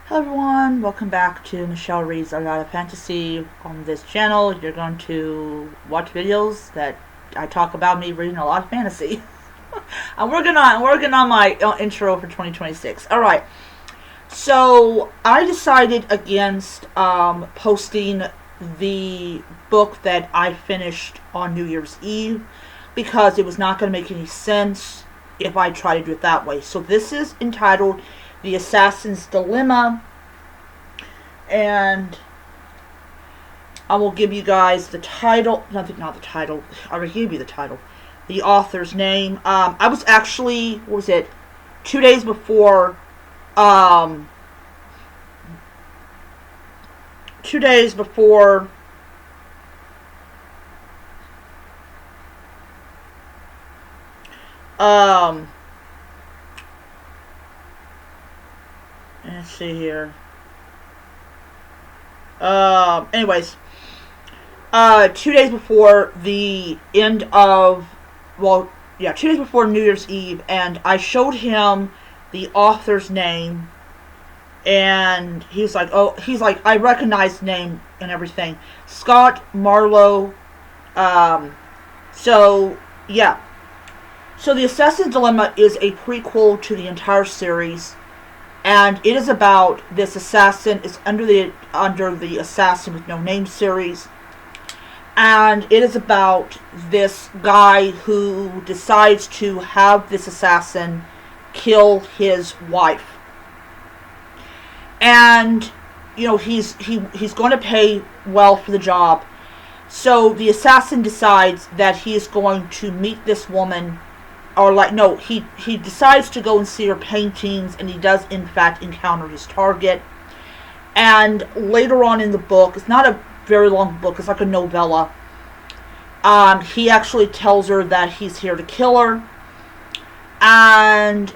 Hello everyone, welcome back to Michelle Reads A Lot of Fantasy. On this channel, you're going to watch videos that I talk about me reading a lot of fantasy. I'm working on my intro for 2026. Alright, so I decided against posting the book that I finished on New Year's Eve because it was not going to make any sense if I tried to do it that way. So this is entitled The Assassin's Dilemma, and I will give you guys the title. Not the title. I already gave you the title. The author's name. I was actually, 2 days before, 2 days before, let's see here. Anyways, 2 days before the end of, 2 days before New Year's Eve, and I showed him the author's name, and he's like, I recognize the name and everything. Scott Marlowe. So The Assassin's Dilemma is a prequel to the entire series. And it is about this assassin. It's under the Assassin with No Name series. And it is about this guy who decides to have this assassin kill his wife. And, he's going to pay well for the job. So the assassin decides that he is going to meet this woman. He decides to go and see her paintings, and he does, in fact, encounter his target. And later on in the book, it's not a very long book, it's like a novella, he actually tells her that he's here to kill her. And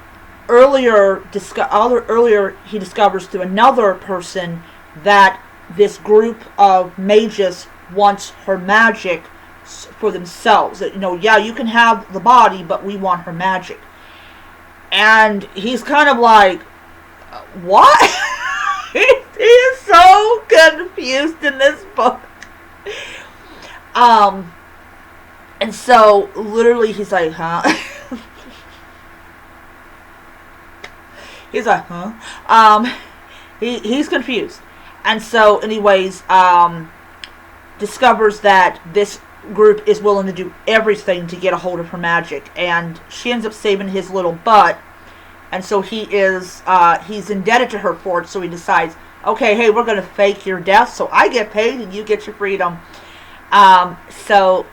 earlier he discovers through another person that this group of mages wants her magic for themselves. That, you can have the body, but we want her magic. And he's kind of like, what? He is so confused in this book. And so literally he's like, huh? He's like, huh? He's confused. And so anyways, discovers that this group is willing to do everything to get a hold of her magic, and she ends up saving his little butt, and so he's indebted to her for it. So he decides, okay, hey, we're gonna fake your death so I get paid and you get your freedom. So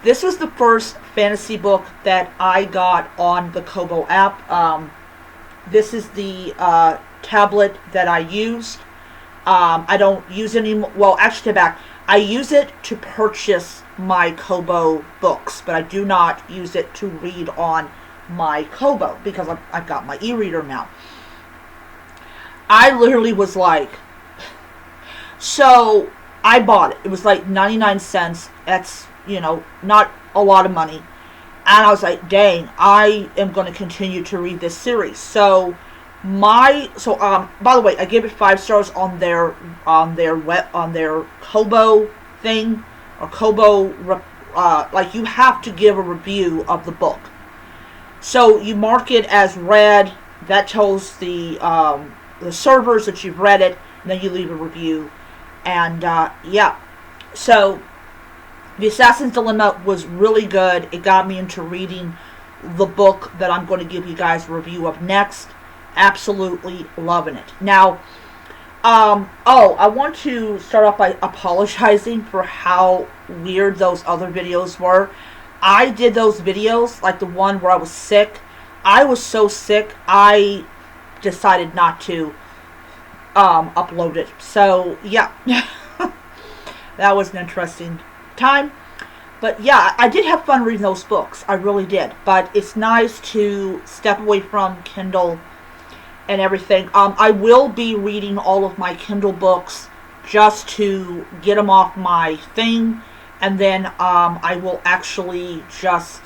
this was the first fantasy book that I got on the Kobo app. This is the tablet that I used. I don't use any. Well, actually, I use it to purchase my Kobo books, but I do not use it to read on my Kobo because I've got my e-reader now. I literally was like, so I bought it. It was like 99 cents. That's, not a lot of money. And I was like, dang, I am going to continue to read this series. So by the way, I gave it 5 stars on their Kobo thing, or Kobo, you have to give a review of the book. So you mark it as read. That tells the servers that you've read it, and then you leave a review. And so The Assassin's Dilemma was really good. It got me into reading the book that I'm going to give you guys a review of next. Absolutely loving it. Now, I want to start off by apologizing for how weird those other videos were. I did those videos, like the one where I was sick. I was so sick, I decided not to upload it. So, yeah. That was an interesting time. But yeah, I did have fun reading those books. I really did. But it's nice to step away from Kindle and everything. I will be reading all of my Kindle books just to get them off my thing, and then I will actually just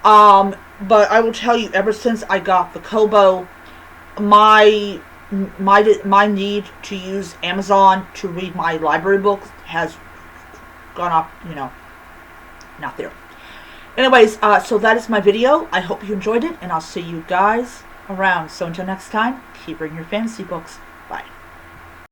But I will tell you, ever since I got the Kobo, my my need to use Amazon to read my library books has gone up, not there. Anyways, so that is my video. I hope you enjoyed it, and I'll see you guys around. So until next time, keep reading your fantasy books.